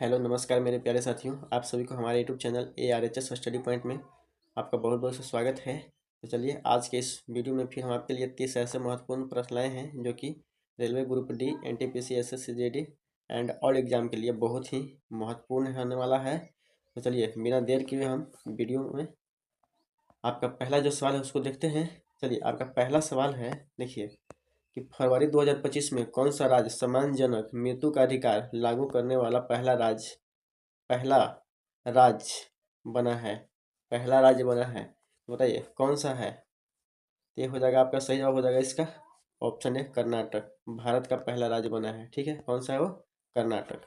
Hello नमस्कार मेरे प्यारे साथियों, आप सभी को हमारे YouTube channel ARHS study point में आपका बहुत बहुत से स्वागत है। तो चलिए आज के इस वीडियो में फिर हम आपके लिए 30 ऐसे महत्वपूर्ण प्रश्न लाए हैं जो कि railway group D, NTPC, SSC JD and all exam के लिए बहुत ही महत्वपूर्ण होने वाला है। तो चलिए बिना देर किए हम वीडियो में आपका पहला जो सवाल है उसको देखते हैं। चलिए आपका पहला सवाल है, देखिए कि फरवरी 2025 में कौन सा राज्य सम्मानजनक मृत्यु का अधिकार लागू करने वाला पहला राज्य बना है। पहला राज्य बना है, बताइए कौन सा है। तो ये हो जाएगा आपका सही जवाब हो जाएगा इसका ऑप्शन है कर्नाटक। भारत का पहला राज्य बना है, ठीक है। कौन सा है वो? कर्नाटक।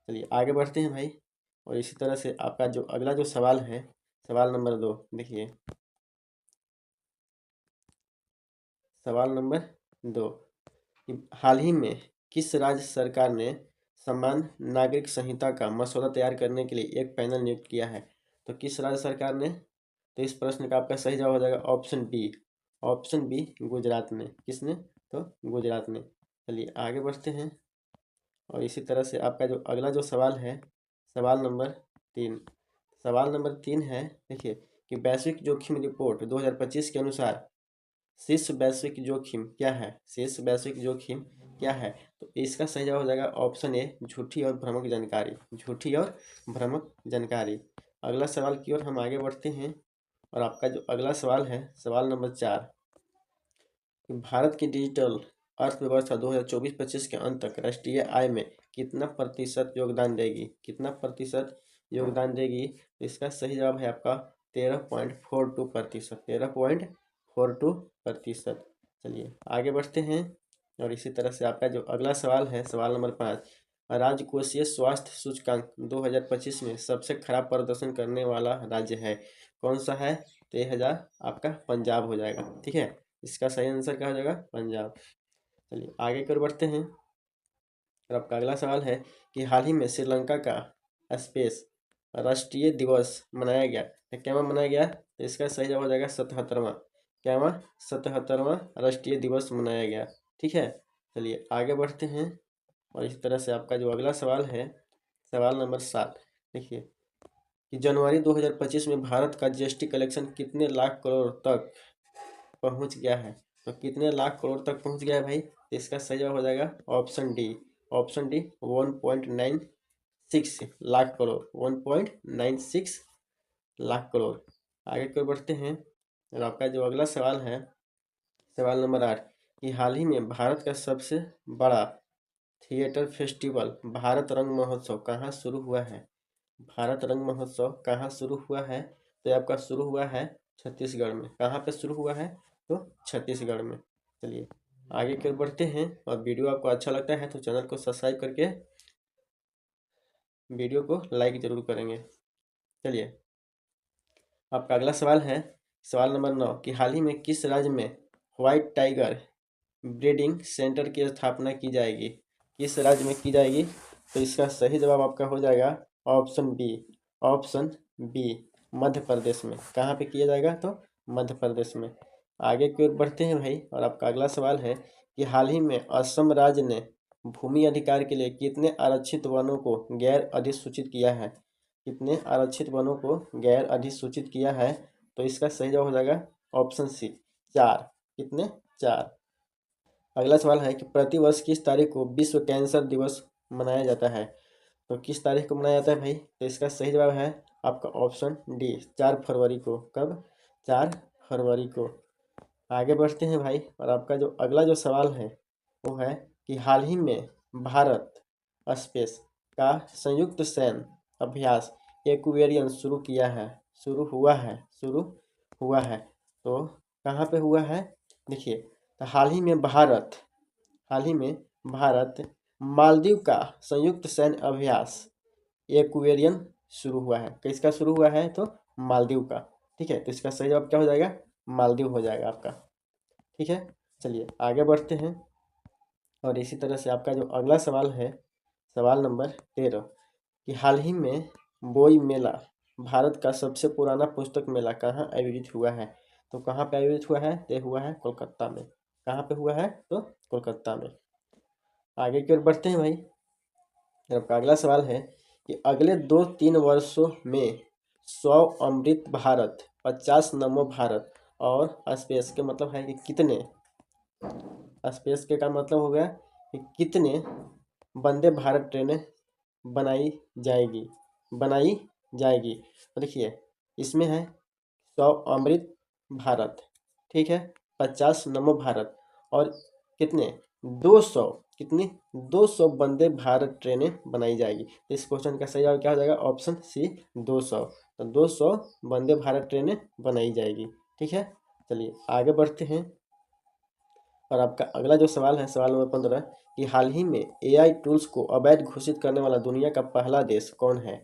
चलिए आगे बढ़ते हैं भाई। और इसी तरह से आपका जो अगला जो सवाल है, सवाल नंबर 2, देखिए सवाल नंबर 2, हाल ही में किस राज्य सरकार ने समान नागरिक संहिता का मसौदा तैयार करने के लिए एक पैनल नियुक्त किया है। तो किस राज्य सरकार ने? तो इस प्रश्न का आपका सही जवाब हो जाएगा option B. Option B Gujarat ने। किसने? तो गुजरात ने। चलिए आगे बढ़ते हैं। और इसी तरह से आपका जो अगला जो सवाल है, सवाल नंबर 3। सवाल नंबर 3 है, देखिए कि वैश्विक जोखिम रिपोर्ट 2025 के अनुसार शीर्ष वैश्विक जोखिम क्या है। शीर्ष वैश्विक जोखिम क्या है? तो इसका सही जवाब हो जाएगा ऑप्शन ए झूठी और भ्रामक जानकारी। झूठी और भ्रामक जानकारी। अगला सवाल की ओर हम आगे बढ़ते हैं। और आपका जो अगला सवाल है, सवाल नंबर 4, भारत की डिजिटल अर्थव्यवस्था 2024-25 के अंत तक राष्ट्रीय आय में कितना प्रतिशत योगदान देगी। कितना प्रतिशत योगदान देगी? तो इसका सही जवाब है आपका 13.42%। 13.42%। चलिए आगे बढ़ते हैं। और इसी तरह से आपका जो अगला सवाल है, सवाल नंबर 5, राजकोषीय स्वास्थ्य सूचकांक 2025 में सबसे खराब प्रदर्शन करने वाला राज्य है। कौन सा है? तो यह आपका पंजाब हो जाएगा, ठीक है। इसका सही आंसर क्या हो जाएगा? पंजाब। चलिए आगे कर बढ़ते हैं। और आपका अगला सवाल है कि हाल ही में श्रीलंका का स्पेस राष्ट्रीय दिवस मनाया गया, तो क्या मनाया गया? तो इसका सही जवाब हो जाएगा 77वां। क्या? 77वां राष्ट्रीय दिवस मनाया गया, ठीक है। चलिए आगे बढ़ते हैं। और इसी तरह से आपका जो अगला सवाल है, सवाल नंबर 7, देखिए कि जनवरी 2025 में भारत का GST कलेक्शन कितने लाख करोड़ तक पहुंच गया है। तो कितने लाख करोड़ तक पहुंच गया है भाई? तो इसका सही जवाब हो जाएगा option D. Option D 1.96 lakh crore. 1.96 lakh crore. आगे क्यों बढ़ते हैं। और आपका जो अगला सवाल है, सवाल नंबर 8, कि हाल ही में भारत का सबसे बड़ा थिएटर फेस्टिवल भारत रंग महोत्सव कहाँ शुरू हुआ है। भारत रंग महोत्सव कहाँ शुरू हुआ है? तो आपका शुरू हुआ है छत्तीसगढ़ में। कहाँ पे शुरू हुआ है? तो छत्तीसगढ़ में। चलिए आगे क्यों बढ़ते हैं। और वीडियो आपको अच्छा लगता है तो चैनल को सब्सक्राइब करके वीडियो को लाइक जरूर करेंगे। चलिए आपका अगला सवाल है, सवाल नंबर 9, कि हाल ही में किस राज्य में व्हाइट टाइगर ब्रीडिंग सेंटर की स्थापना की जाएगी। किस राज्य में की जाएगी? तो इसका सही जवाब आपका हो जाएगा option B. Option B Madhya Pradesh में। कहाँ पे किया जाएगा? तो मध्य प्रदेश में। आगे की ओर बढ़ते हैं भाई। और आपका अगला सवाल है कि हाल ही में असम राज्य ने भूमि अधिकार के लिए कितने आरक्षित वनों को गैर अधिसूचित किया है। कितने आरक्षित वनों को गैर अधिसूचित किया है? तो इसका सही जवाब हो जाएगा ऑप्शन सी 4। कितने? 4। अगला सवाल है कि प्रतिवर्ष किस तारीख को विश्व कैंसर दिवस मनाया जाता है। तो किस तारीख को मनाया जाता है भाई? तो इसका सही जवाब है आपका ऑप्शन डी 4 फरवरी को। कब? 4 फरवरी को। आगे बढ़ते हैं भाई। और आपका जो अगला जो सवाल है वो है कि हाल ही में भारत स्पेस का संयुक्त सैन्य अभ्यास एक्वेरियन शुरू किया है। शुरू हुआ है। शुरू हुआ है। तो कहाँ पे हुआ है? देखिए तो हाल ही में भारत मालदीव का संयुक्त सैन्य अभ्यास एक्वेरियन शुरू हुआ है। किसका शुरू हुआ है? तो मालदीव का, ठीक है। तो इसका सही जवाब क्या हो जाएगा? मालदीव हो जाएगा आपका, ठीक है। चलिए आगे बढ़ते हैं। और इसी तरह से आपका जो अगला सवाल है, सवाल नंबर 13, कि हाल ही में बोई मेला भारत का सबसे पुराना पुस्तक मेला कहाँ आयोजित हुआ है। तो कहाँ पे आयोजित हुआ है? तो हुआ है कोलकाता में। कहाँ पे हुआ है? तो कोलकाता में। आगे की ओर बढ़ते हैं भाई। आपका अगला सवाल है कि अगले 2-3 वर्षों में 100 अमृत भारत, 50 नमो भारत और स्पेस के मतलब है कि कितने, स्पेस के का मतलब हो गया कि कितने वंदे भारत ट्रेनें बनाई जाएगी। तो देखिए इसमें है 100 अमृत भारत, ठीक है, 50 नमो भारत और कितने 200, कितनी 200 वंदे भारत ट्रेनें बनाई जाएगी। तो इस क्वेश्चन का सही जवाब क्या हो जाएगा, ऑप्शन सी 200। तो 200 वंदे भारत ट्रेनें बनाई जाएगी, ठीक है। चलिए आगे बढ़ते हैं और आपका अगला जो सवाल है सवाल नंबर 15 कि हाल ही में एआई टूल्स को अवैध घोषित करने वाला दुनिया का पहला देश कौन है।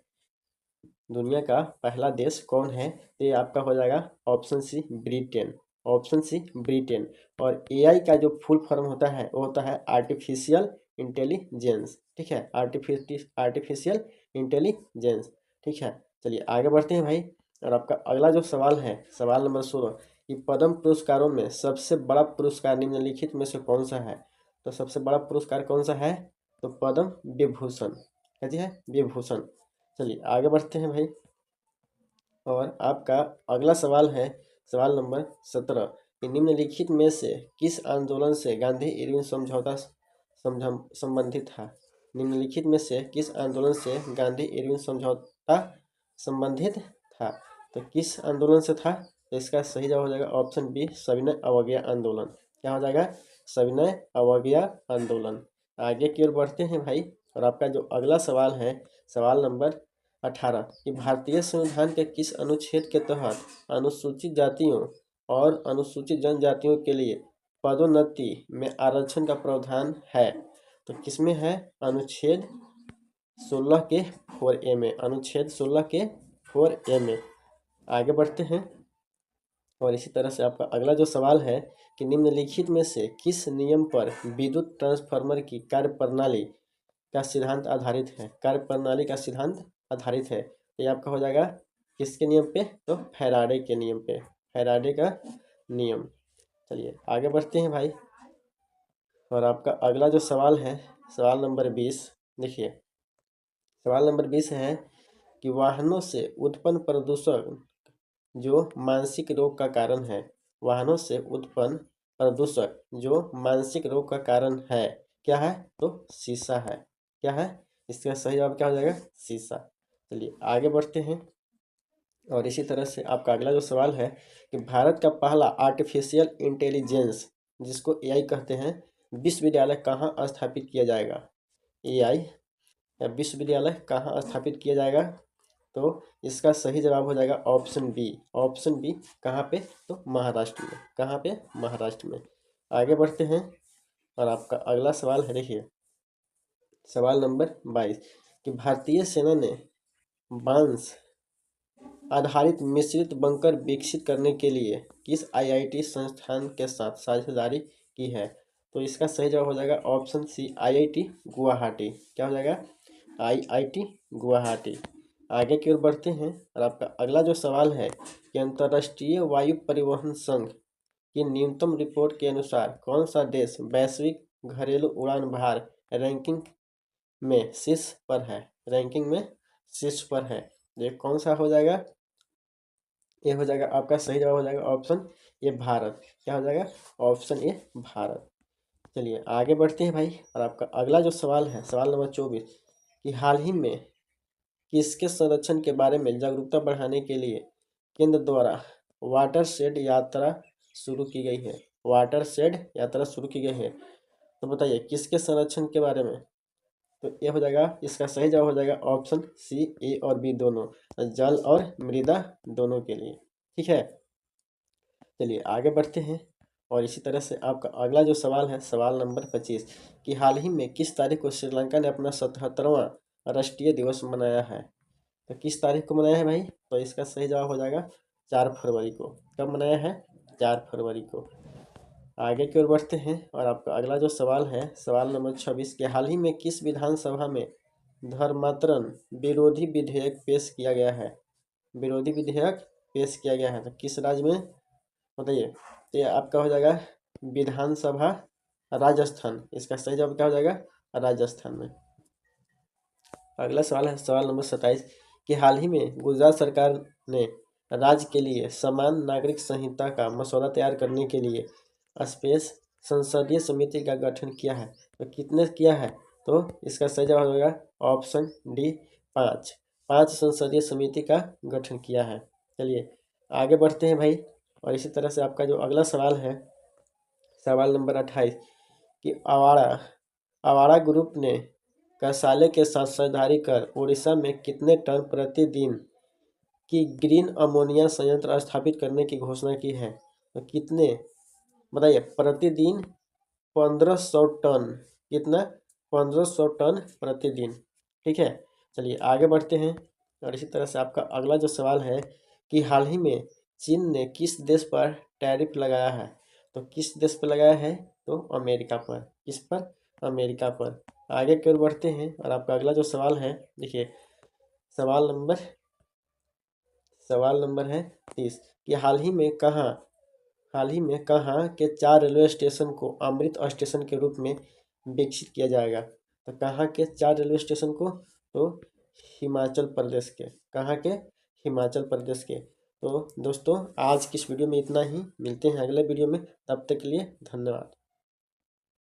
दुनिया का पहला देश कौन है, तो ये आपका हो जाएगा option C Britain, option C Britain. और एआई का जो फुल फॉर्म होता है वो होता है आर्टिफिशियल इंटेलिजेंस, ठीक है, आर्टिफिशियल इंटेलिजेंस, ठीक है। चलिए आगे बढ़ते हैं भाई और आपका अगला जो सवाल है सवाल नंबर 16 कि पद्म पुरस्कारों में सबसे बड़ा पुरस्कार निम्नलिखित में से कौन सा है। तो सबसे बड़ा पुरस्कार कौन सा है, तो पद्म विभूषण, कहती है विभूषण। चलिए आगे बढ़ते हैं भाई और आपका अगला सवाल है सवाल नंबर 17 कि निम्नलिखित में से किस आंदोलन से गांधी इरविन समझौता संबंधित था। निम्नलिखित में से किस आंदोलन से गांधी इरविन समझौता संबंधित था। तो किस आंदोलन से था, तो इसका सही जवाब हो जाएगा ऑप्शन बी सविनय अवज्ञा आंदोलन। क्या हो जाएगा, सविनय अवज्ञा आंदोलन। आगे की ओर बढ़ते हैं भाई और आपका जो अगला सवाल है सवाल नंबर 18 कि भारतीय संविधान के किस अनुच्छेद के तहत अनुसूचित जातियों और अनुसूचित जनजातियों के लिए पदोन्नति में आरक्षण का प्रावधान है। तो किसमें है, अनुच्छेद 16 के 4A में, अनुच्छेद 16 के 4A में। आगे बढ़ते हैं और इसी तरह से आपका अगला जो सवाल है कि निम्नलिखित में से किस नियम पर विद्युत ट्रांसफार्मर की कार्यप्रणाली का सिद्धांत आधारित है। कार्यप्रणाली का सिद्धांत आधारित है, तो ये आपका हो जाएगा किसके नियम पे, तो फैराडे के नियम पे, फैराडे का नियम। चलिए आगे बढ़ते हैं भाई और आपका अगला जो सवाल है सवाल नंबर 20 देखिए सवाल नंबर 20 है कि वाहनों से उत्पन्न प्रदूषण जो मानसिक रोग का कारण है, वाहनों से उत्पन्न प्रदूषक जो मानसिक रोग का कारण है क्या है, तो शीशा है। क्या है, इसका सही जवाब क्या हो जाएगा, शीशा। चलिए आगे बढ़ते हैं और इसी तरह से आपका अगला जो सवाल है कि भारत का पहला आर्टिफिशियल इंटेलिजेंस जिसको एआई कहते हैं विश्वविद्यालय कहाँ स्थापित किया जाएगा। एआई या विश्वविद्यालय कहाँ स्थापित किया जाएगा, तो इसका सही जवाब हो जाएगा ऑप्शन बी, ऑप्शन बी कहाँ पे, तो महाराष्ट्र में। कहाँ पे, महाराष्ट्र में। आगे बढ़ते हैं और आपका अगला सवाल है देखिए सवाल नंबर 22 कि भारतीय सेना ने बांस आधारित मिश्रित बंकर विकसित करने के लिए किस आईआईटी संस्थान के साथ साझेदारी की है। तो इसका सही जवाब हो जाएगा ऑप्शन सी आईआईटी गुवाहाटी। क्या हो जाएगा, आईआईटी गुवाहाटी। आगे की ओर बढ़ते हैं और आपका अगला जो सवाल है कि अंतर्राष्ट्रीय वायु परिवहन संघ की न्यूनतम रिपोर्ट के अनुसार कौन सा देश वैश्विक घरेलू उड़ान भार रैंकिंग में शीर्ष पर है, रैंकिंग में शीर्ष पर है। ये कौन सा हो जाएगा, ये हो जाएगा आपका सही जवाब हो जाएगा ऑप्शन ए भारत। क्या हो जाएगा, ऑप्शन ए भारत। चलिए आगे बढ़ते हैं भाई और आपका अगला जो सवाल है सवाल नंबर 24 कि हाल ही में किसके संरक्षण के बारे में जागरूकता बढ़ाने के लिए केंद्र द्वारा वाटर शेड यात्रा शुरू की गई है। वाटर शेड यात्रा शुरू की गई है, तो बताइए किसके संरक्षण के बारे में। तो ये हो जाएगा, इसका सही जवाब हो जाएगा ऑप्शन सी ए और बी दोनों, जल और मृदा दोनों के लिए, ठीक है। चलिए आगे बढ़ते हैं और इसी तरह से आपका अगला जो सवाल है सवाल नंबर 25 कि हाल ही में किस तारीख को श्रीलंका ने अपना 77वां राष्ट्रीय दिवस मनाया है। तो किस तारीख को मनाया है भाई, तो इसका सही जवाब हो जाएगा 4 फरवरी को। कब मनाया है, 4 फरवरी को। आगे की ओर बढ़ते हैं और आपका अगला जो सवाल है सवाल नंबर 26 के हाल ही में किस विधानसभा में धर्मांतरण विरोधी विधेयक पेश किया गया है। विरोधी विधेयक पेश किया गया है, तो किस राज्य में बताइए। तो ये आपका हो जाएगा विधानसभा राजस्थान। इसका सही जवाब क्या हो जाएगा, राजस्थान में। अगला सवाल है सवाल नंबर 27 कि हाल ही में गुजरात सरकार ने राज्य के लिए समान नागरिक संहिता का मसौदा तैयार करने के लिए स्पेस संसदीय समिति का गठन किया है। तो कितने किया है? तो इसका सही जवाब होगा ऑप्शन डी 5। 5 संसदीय समिति का गठन किया है। चलिए आगे बढ़ते हैं भाई। और इसी तरह से आपका जो अगला सवाल है सवाल नंबर 28 कि अवाड़ा ग्रुप ने कसौली के साथ साझेदारी कर उड़ीसा में कितने टन प्रतिदिन की ग्रीन अमोनिया संयंत्र स्थापित करने की घोषणा की है? तो कितने बताइए? प्रतिदिन 1500 टन। कितना? 1500 टन प्रतिदिन। ठीक है, चलिए आगे बढ़ते हैं। और इसी तरह से आपका अगला जो सवाल है कि हाल ही में चीन ने किस देश पर टैरिफ लगाया है? तो किस देश पर लगाया है? तो अमेरिका पर। किस पर? अमेरिका पर। आगे की ओर बढ़ते हैं और आपका अगला जो सवाल है देखिए सवाल नंबर है 30 कि हाल ही में कहाँ के 4 रेलवे स्टेशन को अमृत स्टेशन के रूप में विकसित किया जाएगा? तो कहाँ के 4 रेलवे स्टेशन को? तो हिमाचल प्रदेश के। कहाँ के? हिमाचल प्रदेश के। तो दोस्तों आज की इस वीडियो में इतना ही। मिलते हैं अगले वीडियो में, तब तक के लिए धन्यवाद।